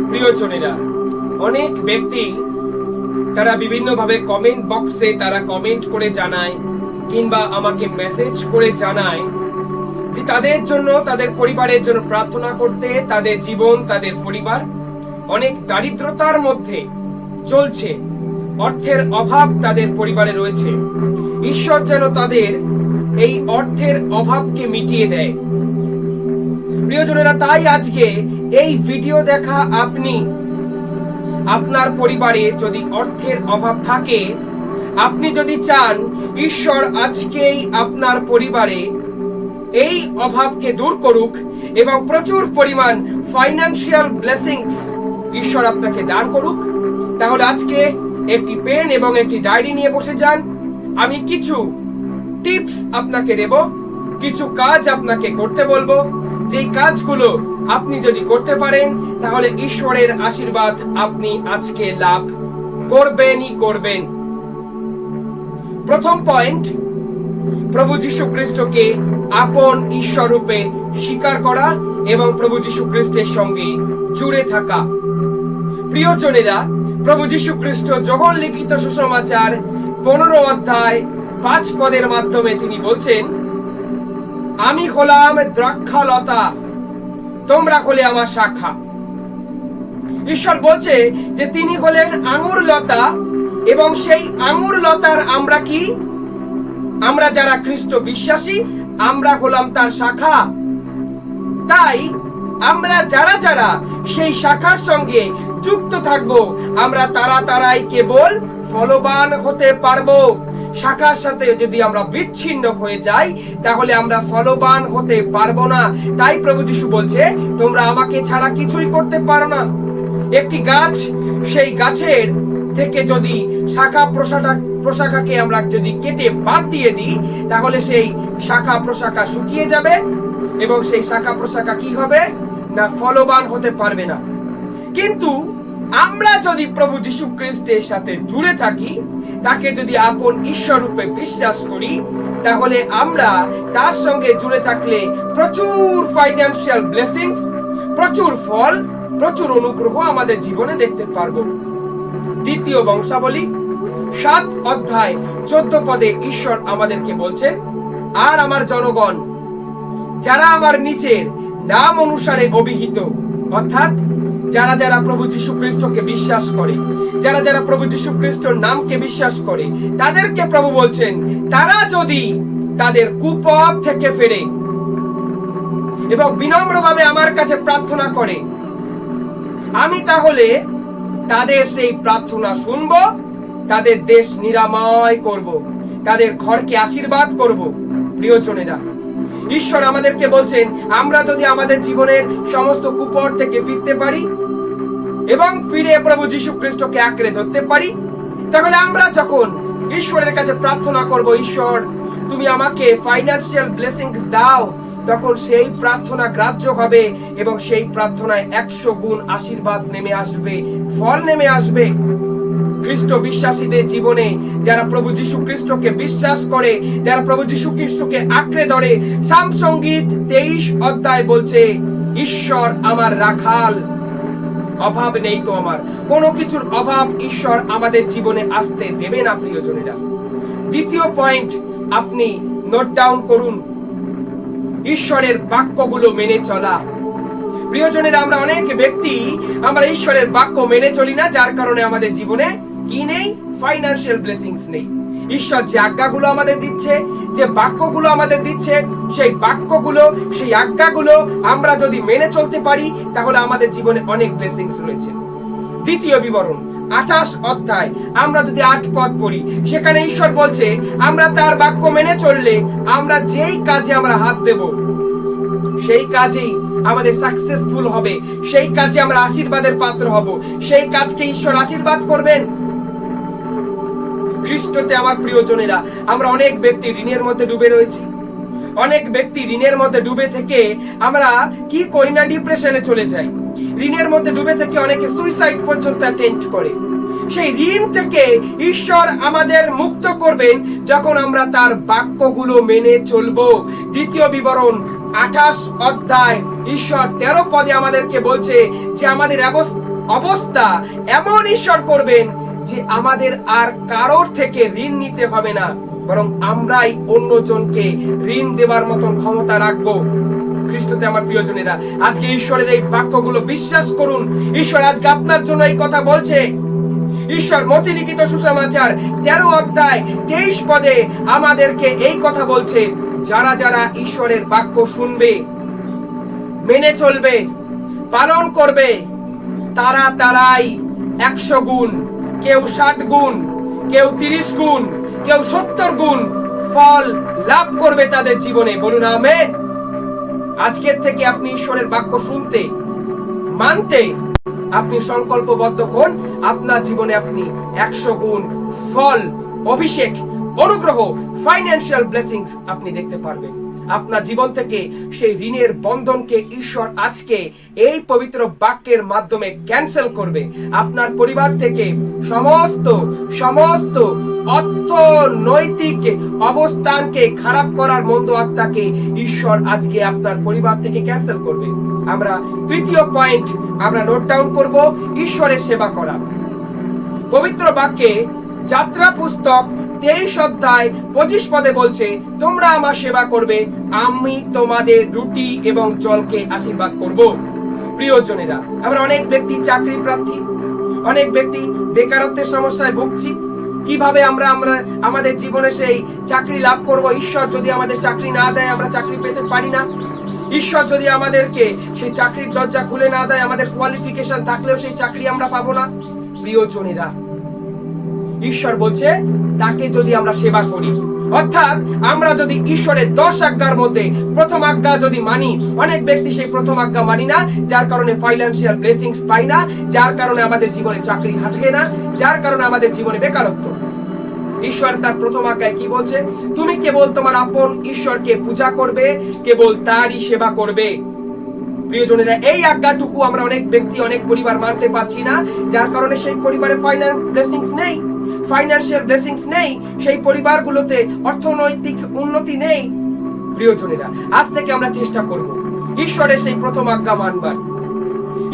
প্রিয়জনেরা, অনেক ব্যক্তি তারা বিভিন্নভাবে কমেন্ট বক্সে তারা কমেন্ট করে জানায় কিংবা আমাকে মেসেজ করে জানায় যে তাদের জন্য, তাদের পরিবারের জন্য প্রার্থনা করতে। তাদের জীবন, তাদের পরিবার অনেক দারিদ্রতার মধ্যে চলছে, অর্থের অভাব তাদের পরিবারে রয়েছে। ঈশ্বর যেন তাদের এই অর্থের অভাবকে মিটিয়ে দেয়। প্রিয়জনেরা, তাই আজকে এই ভিডিও দেখা আপনি, আপনার পরিবারে যদি অর্থের অভাব থাকে, আপনি যদি চান ঈশ্বর আজকেই আপনার পরিবারে এই অভাবকে দূর করুক এবং প্রচুর পরিমাণ ফাইন্যান্সিয়াল ব্লেসিংস ঈশ্বর আপনাকে দান করুক, তাহলে আজকে একটি পেন এবং একটি ডায়েরি নিয়ে বসে যান। আমি কিছু টিপস আপনাকে দেব, কিছু কাজ আপনাকে করতে বলবো। যেই কাজগুলো আপনি যদি করতে পারেন তাহলে ঈশ্বরের আশীর্বাদ আপনি আজকে লাভ করবেনই করবেন। প্রথম পয়েন্ট, প্রভু যীশু খ্রিস্টকে আপন ঈশ্বর রূপে স্বীকার করা এবং প্রভু যীশু খ্রিস্টের সঙ্গে জুড়ে থাকা। প্রিয়জনেরা, প্রভু যীশু খ্রিস্ট যোহন লিখিত সুসমাচার 15 অধ্যায় 5 পদের মাধ্যমে তিনি বলছেন, আমি হলাম দ্রাক্ষালতা, তোমরা হলে আমার শাখা। ঈশ্বর বলছে যে তিনি হলেন আঙুর লতা এবং সেই আঙুর লতার আমরা কি? আমরা যারা খ্রিস্ট বিশ্বাসী, আমরা হলাম তার শাখা। তাই আমরা যারা যারা সেই শাখার সঙ্গে যুক্ত থাকবো, আমরা তারাই কেবল ফলবান হতে পারবো। শাখার সাথে যদি আমরা বিচ্ছিন্ন হয়ে যাই তাহলে আমরা ফলবান হতে পারবো না। তাই প্রভু যীশু বলছে, তোমরা আমাকে ছাড়া কিছুই করতে পারো না। একটি গাছ, সেই গাছের থেকে যদি শাখা প্রশাখাকে আমরা যদি কেটে বাদ দিয়ে দিই তাহলে সেই শাখা প্রশাখা শুকিয়ে যাবে এবং সেই শাখা প্রশাখা কি হবে না, ফলবান হতে পারবে না। কিন্তু আমরা যদি প্রভু যীশু খ্রিস্টের সাথে জুড়ে থাকি, তাকে যদি আপন ঈশ্বর রূপে বিশ্বাস করি, তাহলে আমরা তার সঙ্গে জুড়ে থাকলে প্রচুর ফাইন্যান্সিয়াল ব্লেসিংস, প্রচুর ফল, প্রচুর অনুগ্রহ আমাদের জীবনে দেখতে পারবো। দ্বিতীয় বংশাবলী 7 অধ্যায় 14 পদে ঈশ্বর আমাদেরকে বলছেন, আর আমার জনগণ যারা আমার নিচের নাম অনুসারে অভিহিত, অর্থাৎ যারা যারা প্রভু যীশু খ্রিস্টকে বিশ্বাস করে, যারা যারা প্রভু যীশু খ্রিস্টের নামকে বিশ্বাস করে, তাদেরকে প্রভু বলছেন, তারা যদি তাদের কুপথ থেকে ফেরে এবং বিনম্রভাবে আমার কাছে প্রার্থনা করে, আমি তাহলে তাদের সেই প্রার্থনা শুনব, তাদের দেশ নিরাময় করব, তাদের ঘরকে আশীর্বাদ করব। প্রিয়জনেরা, ঈশ্বর আমাদেরকে বলছেন, আমরা যদি আমাদের জীবনের সমস্ত কুপথ থেকে ফিরতে পারি এবং ফিরে প্রভু যীশু খ্রিস্টকে আঁকড়ে ধরতে পারি, তাহলে আমরা যখন ঈশ্বরের কাছে প্রার্থনা করব, ঈশ্বর তুমি আমাকে ফাইন্যান্সিয়াল ব্লেসিংস দাও, তখন সেই প্রার্থনা গ্রাহ্য হবে এবং সেই প্রার্থনায় 100 গুণ আশীর্বাদ নেমে আসবে, ফল নেমে আসবে। খ্রিস্ট বিশ্বাসীদের জীবনে যারা প্রভু যীশু খ্রিস্টকে বিশ্বাস করে, যারা প্রভু যীশু খ্রিস্টকে আঁকড়ে ধরে, সামসঙ্গীত 23 অধ্যায় বলছে, ঈশ্বর আমার রাখাল, অভাব নেই তো আমার। কোনো কিছুর অভাব ঈশ্বর আমাদের জীবনে আসতে দেবে না। প্রিয়জনেরা, দ্বিতীয় পয়েন্ট আপনি নোট ডাউন করুন, ঈশ্বরের বাক্যগুলো মেনে চলা। প্রিয়জনেরা, আমরা অনেক ব্যক্তি আমরা ঈশ্বরের বাক্য মেনে চলি না, যার কারণে আমাদের জীবনে কি নেই? ফাইন্যান্সিয়াল ব্লেসিংস নেই। ঈশ্বর যে আজ্ঞাগুলো আমাদের দিচ্ছে, যে বাক্যগুলো আমাদের দিচ্ছে, সেই বাক্যগুলো, সেই আজ্ঞাগুলো আমরা যদি মেনে চলতে পারি তাহলে আমাদের জীবনে অনেক ব্লেসিংস রয়েছে। দ্বিতীয় বিবরণ 28 অধ্যায় আমরা যদি 8 পদ পড়ি, সেখানে ঈশ্বর বলছে, আমরা তার বাক্য মেনে চললে আমরা যেই কাজে আমরা হাত দেব সেই কাজেই আমাদের সাকসেসফুল হবে, সেই কাজে আমরা আশীর্বাদের পাত্র হব, সেই কাজকে ঈশ্বর আশীর্বাদ করবেন। খ্রিস্টতে আমার প্রিয়জনেরা, আমরা অনেক ব্যক্তি ঋণের মধ্যে ডুবে রয়েছি। অনেক ব্যক্তি ঋণের মধ্যে ডুবে থেকে আমরা কি করি না, ডিপ্রেশনে চলে যাই। ঋণের মধ্যে ডুবে থেকে অনেকে সুইসাইড পর্যন্ত অ্যাটেম্প্ট করে। সেই ঋণ থেকে ঈশ্বর আমাদের মুক্ত করবেন যখন আমরা তার বাক্যগুলো মেনে চলবো। দ্বিতীয় বিবরণ 28 অধ্যায় ঈশ্বর 13 পদে আমাদেরকে বলছে যে আমাদের অবস্থা এমন ঈশ্বর করবেন যে আমাদের আর কারোর থেকে ঋণ নিতে হবে না, বরং আমরাই অন্যজনকে ঋণ দেওয়ার মতন ক্ষমতা রাখবো। খ্রিস্টতে আমার প্রিয়জনেরা, আজকে ঈশ্বরের এই বাক্যগুলো বিশ্বাস করুন। ঈশ্বর আজকে আপনার জন্য এই কথা বলছে। ঈশ্বর মতি লিখিত সুসমাচার 13 অধ্যায় 23 পদে আমাদেরকে এই কথা বলছে, যারা যারা ঈশ্বরের বাক্য শুনবে, মেনে চলবে, পালন করবে, তারাই 100 গুণ, কেউ 60 গুণ, কেউ 30 গুণ, কেউ 70 গুণ ফল লাভ করবে তাদের জীবনে। বলুন আমেন। আজকের থেকে আপনি ঈশ্বরের বাক্য শুনতে, মানতে আপনি সংকল্পবদ্ধ হন। আপনার জীবনে আপনি 100 গুণ ফল, অভিষেক, অনুগ্রহ, ফাইন্যান্সিয়াল ব্লেসিংস আপনি দেখতে পারবেন। আপনার জীবন থেকে সেই ঋণের বন্ধনকে ঈশ্বর আজকে এই পবিত্র বাক্যের মাধ্যমে ক্যান্সেল করবে। আপনার পরিবার থেকে সমস্ত অর্থনৈতিক অবস্থানকে খারাপ করার মন্দ আত্মাকে ঈশ্বর আজকে আপনার পরিবার থেকে ক্যান্সেল করবে। আমরা তৃতীয় পয়েন্ট আমরা নোট ডাউন করব, ঈশ্বরের সেবা করা। পবিত্র বাক্যে যাত্রা পুস্তক 23 অধ্যায় 25 পদে বলছে, তোমরা আমার সেবা করবে, আমি তোমাদের রুটি এবং জলকে আশীর্বাদ করব। প্রিয়জনেরা, আমরা অনেক ব্যক্তি চাকরি প্রার্থী, অনেক ব্যক্তি বেকারত্বের সমস্যায় ভুগছি। কিভাবে আমরা আমাদের জীবনে সেই চাকরি লাভ করব? ঈশ্বর যদি আমাদের চাকরি না দেয়, আমরা চাকরি পেতে পারি না। ঈশ্বর যদি আমাদেরকে সেই চাকরির দরজা খুলে না দেয়, আমাদের কোয়ালিফিকেশন থাকলেও সেই চাকরি আমরা পাবো না। প্রিয়জনেরা, ঈশ্বর বলছে তাকে যদি আমরা সেবা করি, অর্থাৎ আমরা যদি ঈশ্বরের 10 আজ্ঞার মধ্যে প্রথম আজ্ঞা যদি মানি, অনেক ব্যক্তি সেই প্রথম আজ্ঞা মানি না, যার কারণে ফাইন্যান্সিয়াল ব্লেসিংস পাই না, যার কারণে আমাদের জীবনে চাকরি থাকে না, যার কারণে আমাদের জীবনে বেকারত্ব। ঈশ্বর তার প্রথম আজ্ঞায় কি বলছে? তুমি কেবল তোমার আপন ঈশ্বরকে পূজা করবে, কেবল তারই সেবা করবে। প্রিয়জনেরা, এই আজ্ঞাটুকু আমরা অনেক ব্যক্তি, অনেক পরিবার মানতে পারছি না, যার কারণে সেই পরিবারে ফাইন্যান্সিয়াল ব্লেসিংস নেই, সেই পরিবারগুলোতে অর্থনৈতিক উন্নতি নেই। প্রিয়জনেরা, আজ থেকে আমরা চেষ্টা করব ঈশ্বরের সেই প্রথম আজ্ঞা মানবার,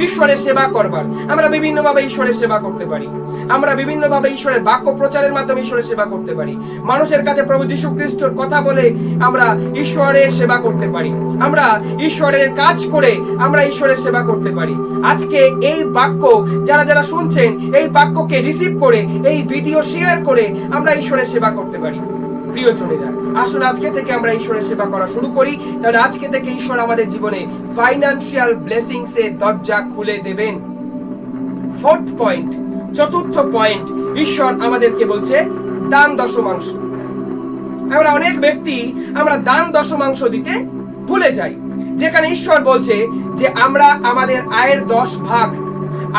ঈশ্বরের সেবা করবার। আমরা বিভিন্নভাবে ঈশ্বরের সেবা করতে পারি। আমরা বিভিন্নভাবে ঈশ্বরের বাক্য প্রচারের মাধ্যমে ঈশ্বরের সেবা করতে পারি। মানুষের কাছে প্রভু যীশু খ্রিস্টর কথা বলে আমরা ঈশ্বরের সেবা করতে পারি। আমরা ঈশ্বরের কাজ করে আমরা ঈশ্বরের সেবা করতে পারি। আজকে এই বাক্য যারা যারা শুনছেন, এই বাক্যকে রিসিভ করে, এই ভিডিও শেয়ার করে আমরা ঈশ্বরের সেবা করতে পারি। প্রিয়জনেরা, আসুন আজকে থেকে আমরা ঈশ্বরের সেবা করা শুরু করি। তাহলে আজকে থেকে ঈশ্বর আমাদের জীবনে ফাইন্যান্সিয়াল ব্লেসিংস এর দরজা খুলে দেবেন। ফোর্থ পয়েন্ট, চতুর্থ পয়েন্ট, ঈশ্বর আমাদেরকে বলছে দান দশমাংশ। আমরা অনেক ব্যক্তি আমরা দান দশমাংশ দিতে ভুলে যাই, যেখানে ঈশ্বর বলছে যে আমরা আমাদের আয়ের 10 ভাগ,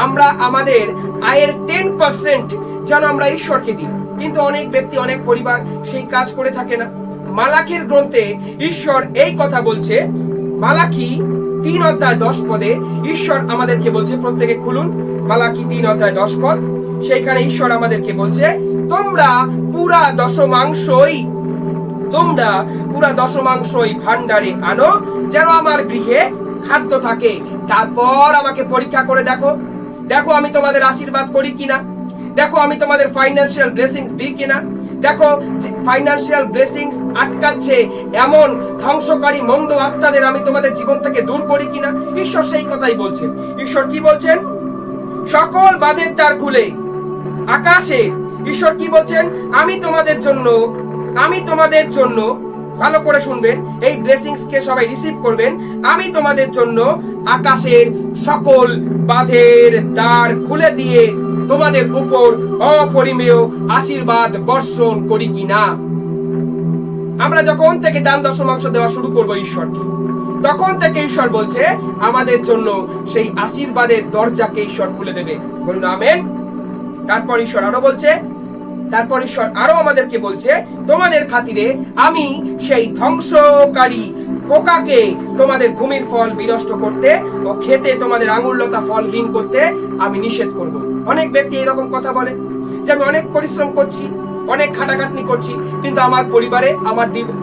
আমরা আমাদের আয়ের 10% যেন আমরা ঈশ্বরকে দিই। কিন্তু অনেক ব্যক্তি, অনেক পরিবার সেই কাজ করে থাকে না। মালাকির গ্রন্থে ঈশ্বর এই কথা বলছে, মালাকি 3 অধ্যায় 10 পদে ঈশ্বর আমাদেরকে বলছে, প্রত্যেকে খুলুন মালাকি 3 অধ্যায় 10 পদ। সেইখানে ঈশ্বর আমাদেরকে বলছে, তোমরা পুরা দশমাংশই ভান্ডারে আনো, যেন আমার গৃহে খাদ্য থাকে। তারপর আমাকে পরীক্ষা করে দেখো আমি তোমাদের আশীর্বাদ করি কিনা, দেখো আমি তোমাদের ফাইন্যান্সিয়াল ব্লেসিংস দিই কিনা, দেখো ফাইন্যান্সিয়াল ব্লেসিংস আটকাচ্ছে এমন ধ্বংসকারী মন্দ আত্মাদের আমি তোমাদের জীবন থেকে দূর করি কিনা। ঈশ্বর সেই কথাই বলছেন। ঈশ্বর কি বলছেন? সকল বাঁধের দ্বার খুলে আকাশে ঈশ্বর কি বলছেন? আমি তোমাদের জন্য ভালো করে শুনবেন, এই ব্লেসিংস কে সবাই রিসিভ করবেন। আমি তোমাদের জন্য আকাশের সকল বাঁধের দ্বার খুলে দিয়ে তোমাদের উপর অপরিমেয় আশীর্বাদ বর্ষণ করি কিনা। আমরা যখন থেকে দান দশমাংশ দেওয়া শুরু করব ঈশ্বরকে, তখন থেকে ঈশ্বর বলছে আমাদের জন্য সেই আশীর্বাদের দরজাকে ঈশ্বর খুলে দেবে। বলুন আমেন। তারপর ঈশ্বর আরো আমাদেরকে বলছে, তোমাদের খাতিরে আমি সেই ধ্বংসকারী পোকাকে তোমাদের ভূমির ফল বিনষ্ট করতে ও খেতে তোমাদের আঙুরলতা ফলহীন করতে আমি নিষেধ করব। অনেক ব্যক্তি এরকম কথা বলে যে আমি অনেক পরিশ্রম করছি, অনেক খাটাখাটনি করছি, কিন্তু আমার পরিবারে,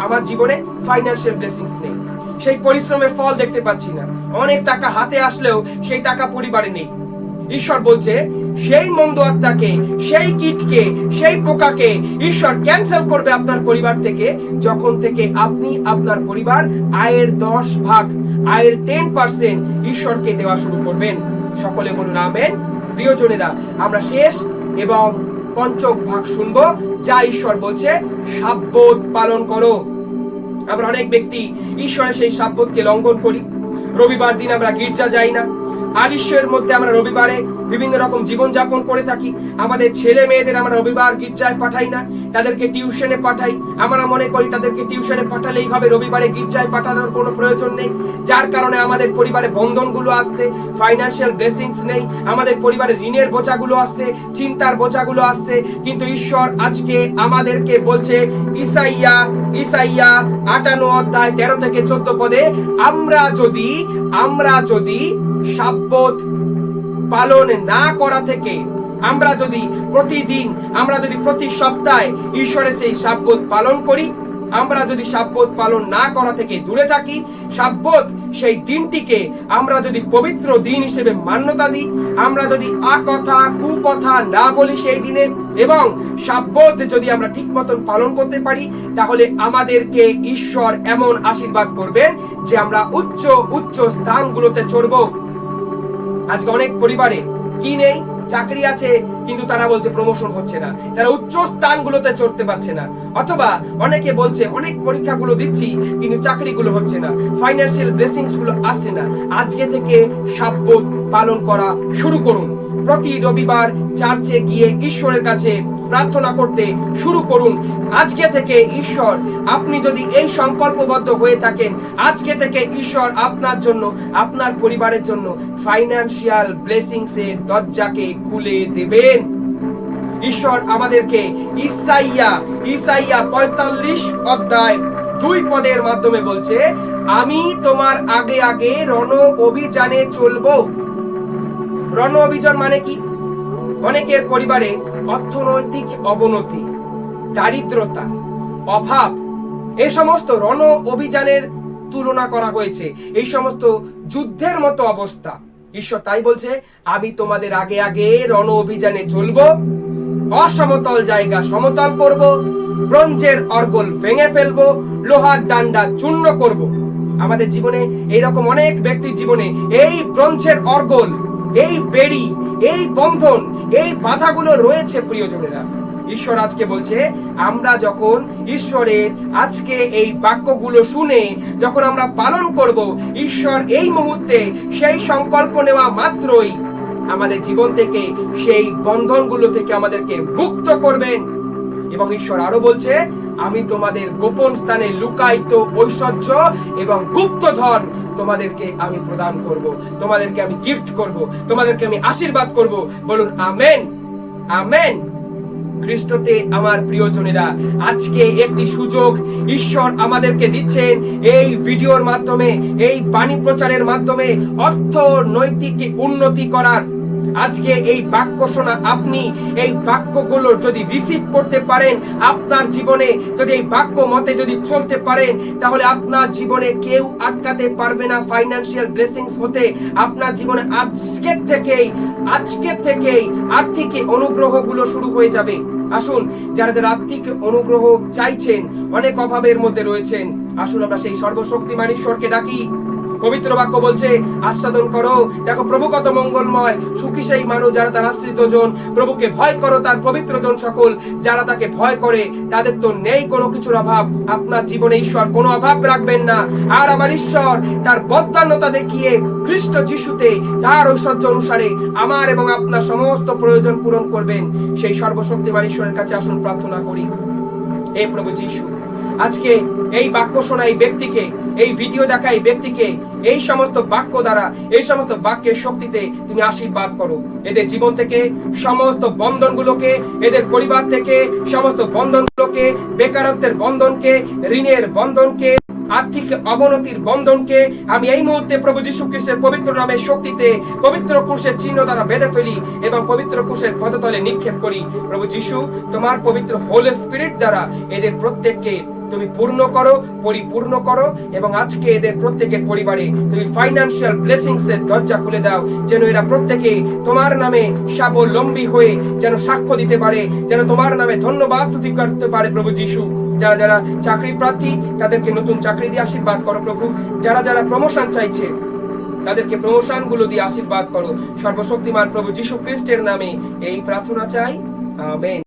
আমার জীবনে ফাইন্যান্সিয়াল ব্লেসিংস নেই, সেই পরিশ্রমের ফল দেখতে পাচ্ছি না। অনেক টাকা হাতে আসলেও সেই টাকা পরিবারে নেই। ঈশ্বর বলছে সেই মন্দ আত্মাকে, সেই কীটকে, সেই পোকাকে ঈশ্বর ক্যান্সেল করবে আপনার পরিবার থেকে, যখন থেকে আপনি আপনার পরিবার আয়ের 10 ভাগ, আয়ের 10% ঈশ্বরকে দেওয়া শুরু করবেন। সকলে বলুন আমেন। প্রিয়জনেরা, আমরা শেষ এবং পঞ্চম ভাগ শুনবো, যা ঈশ্বর বলছে সাব্বত পালন করো। আমরা অনেক ব্যক্তি ঈশ্বরের সেই সাব্বতকে লঙ্ঘন করি। রবিবার দিন আমরা গির্জা যাই না। আলিস্যের মধ্যে আমরা রবিবারে বিভিন্ন রকম জীবন যাপন করে থাকি। আমাদের ছেলে মেয়েদের আমরা রবিবার গির্জায় পাঠাই না, তাদেরকে টিউশনে পাঠাই। আমরা মনে করি তাদেরকে টিউশনে পাঠালেই হবে, রবিবারে গির্জায় পাঠানোর কোনো প্রয়োজন নেই। যার কারণে আমাদের পরিবারে বন্ধনগুলো আসছে, ফাইন্যান্সিয়াল ব্লেসিংস নেই, আমাদের পরিবারে ঋণের বোঝাগুলো আসছে, চিন্তার বোঝাগুলো আসছে। কিন্তু ঈশ্বর আজকে আমাদেরকে বলছে ইসাইয়া 58 অধ্যায় 13 থেকে 14 পদে, আমরা যদি সাব্বত পালন না করা থেকে, আমরা যদি প্রতি সপ্তাহে ঈশ্বরের সেই সাব্বত পালন করি, আমরা যদি সাব্বত পালন না করা থেকে দূরে থাকি, সাব্বত সেই দিনটিকে আমরা যদি পবিত্র দিন হিসেবে মান্যতা দিই, আমরা যদি কুকথা না বলি সেই দিনে, এবং সাব্বত যদি আমরা ঠিক মতন পালন করতে পারি, তাহলে আমাদেরকে ঈশ্বর এমন আশীর্বাদ করবেন যে আমরা উচ্চ স্থানগুলোতে চড়ব। আজকে অনেক পরিবারে কি নেই, চাকরি আছে কিন্তু তারা বলছে প্রমোশন হচ্ছে না, তারা উচ্চ স্থানগুলোতে চড়তে পারছে না। অথবা অনেকে বলছে অনেক পরীক্ষাগুলো দিচ্ছি কিন্তু চাকরিগুলো হচ্ছে না, ফাইন্যান্সিয়াল ব্লেসিংস গুলো আসছে না। আজকে থেকে সাব্বত পালন করা শুরু করুন। প্রতি রবিবার চার্চে গিয়ে ঈশ্বরের কাছে প্রার্থনা করতে শুরু করুন। আজকে থেকে ঈশ্বর, আপনি যদি এই সংকল্পবদ্ধ হয়ে থাকেন, আজকে থেকে ঈশ্বর আপনার জন্য, আপনার পরিবারের জন্য ফাইন্যান্সিয়াল ব্লেসিংস এর দরজাকে খুলে দেবেন। ঈশ্বর আমাদেরকে ইসাইয়া 45 অধ্যায় 2 পদের মাধ্যমে বলছে, আমি তোমার আগে আগে রণ অভিযানে চলবো। রণ অভিযান মানে কি? অনেকের পরিবারে অর্থনৈতিক অবনতি, দারিদ্রতা, অভাব, এই সমস্ত রণ অভিযানের তুলনা করা হয়েছে, এই সমস্ত যুদ্ধের মতো অবস্থা। ঈশ্বর তাই বলছে, আমি তোমাদের আগে আগে রণ অভিযানে চলবো, অসমতল জায়গা সমতল করব, ব্রোঞ্জের অর্গল ভেঙে ফেলবো, লোহার ডান্ডা চূর্ণ করব। আমাদের জীবনে এইরকম অনেক ব্যক্তির জীবনে এই ব্রোঞ্জের অর্গল, এই বেড়ি, এই বন্ধন, এই বাধাগুলো রয়েছে। প্রিয়জনেরা, ঈশ্বর আজকে বলছে, আমরা যখন ঈশ্বরের আজকে এই বাক্যগুলো শুনে যখন আমরা পালন করব, ঈশ্বর এই মুহূর্তে সেই সংকল্প নেওয়া মাত্রই আমাদের জীবন থেকে সেই বন্ধনগুলো থেকে আমাদেরকে মুক্ত করবেন। এবং ঈশ্বর আরো বলছে, আমি তোমাদের গোপন স্থানে লুকায়িত ঐশ্বর্য এবং গুপ্ত ধন তোমাদেরকে আমি প্রদান করব, তোমাদেরকে আমি গিফট করব, তোমাদেরকে আমি আশীর্বাদ করব। বলুন আমেন, আমেন। খ্রিস্টতে আমার প্রিয়জনেরা, আজকে একটি সুযোগ ঈশ্বর আমাদেরকে দিচ্ছেন এই ভিডিওর মাধ্যমে, এই বাণী প্রচারের মাধ্যমে অর্থনৈতিক উন্নতি করার। আজকে এই বাক্য শোনা, আপনি এই বাক্যগুলো যদি রিসিভ করতে পারেন, আপনার জীবনে যদি এই বাক্য মতে যদি চলতে পারেন, তাহলে আপনার জীবনে কেউ আটকাতে পারবে না ফাইন্যান্সিয়াল ব্লেসিংস হতে। আপনার জীবনে আজকে থেকেই আর্থিক অনুগ্রহগুলো শুরু হয়ে যাবে। আসুন, যারা আর্থিক অনুগ্রহ চাইছেন, অনেক অভাবের মধ্যে রয়েছেন, আসুন আমরা সেই সর্বশক্তিমান ঈশ্বরকে ডাকি। পবিত্র বাক্য বলছে, আস্বাদন করো, দেখো প্রভু কত মঙ্গলময়, সুখী সেই মানুষ যারা তার আশ্রিত জন। প্রভুকে ভয় করো, তার পবিত্র জন সকল, যারা তাকে ভয় করে তাদের তো নেই কোনো কিছুর অভাব। আপনার জীবনে ঈশ্বর কোনো অভাব রাখবেন না। আর আমার ঈশ্বর তার বদান্যতা দেখিয়ে খ্রিস্ট যিশুতে তার ঐশ্বর্য অনুসারে আমার এবং আপনার সমস্ত প্রয়োজন পূরণ করবেন। সেই সর্বশক্তিমান ঈশ্বরের কাছে আসুন প্রার্থনা করি। হে প্রভু যিশু, আজকে এই বাক্য শোনা এই ব্যক্তিকে, এই ভিডিও দেখা এই ব্যক্তিকে এই সমস্ত বাক্য দ্বারা, এই সমস্ত বাক্যের শক্তিতে তুমি আশীর্বাদ করো। এদের জীবন থেকে সমস্ত বন্ধনগুলোকে, এদের পরিবার থেকে সমস্ত বন্ধনগুলোকে, বেকারত্বের বন্ধনকে, ঋণের বন্ধনকে, আর্থিক অবনতির বন্ধনকে আমি এই মুহূর্তে প্রভু যীশু খ্রিস্টের পবিত্র নামের শক্তিতে পবিত্র ক্রুশের চিহ্ন দ্বারা বেঁধে ফেলি এবং পবিত্র ক্রুশের পদতলে নিক্ষেপ করি। প্রভু যীশু, তোমার পবিত্র হোলি স্পিরিট দ্বারা এদের প্রত্যেককে তুমি পূর্ণ করো, পরিপূর্ণ করো, এবং আজকে এদের প্রত্যেকের পরিবারে তুমি ফাইন্যান্সিয়াল ব্লেসিংস এর দরজা খুলে দাও, যেন এরা প্রত্যেকে তোমার নামে স্বাবলম্বী হয়ে যেন সাক্ষ্য দিতে পারে, যেন তোমার নামে ধন্যবাদ স্তুতি করতে পারে। প্রভু যীশু, যারা যারা চাকরি প্রার্থী তাদেরকে নতুন চাকরি দিয়ে আশীর্বাদ করো প্রভু। যারা যারা প্রমোশন চাইছে তাদেরকে প্রমোশন গুলো দিয়ে আশীর্বাদ করো। সর্বশক্তিমান প্রভু যীশু খ্রিস্টের নামে এই প্রার্থনা চাই, আমেন।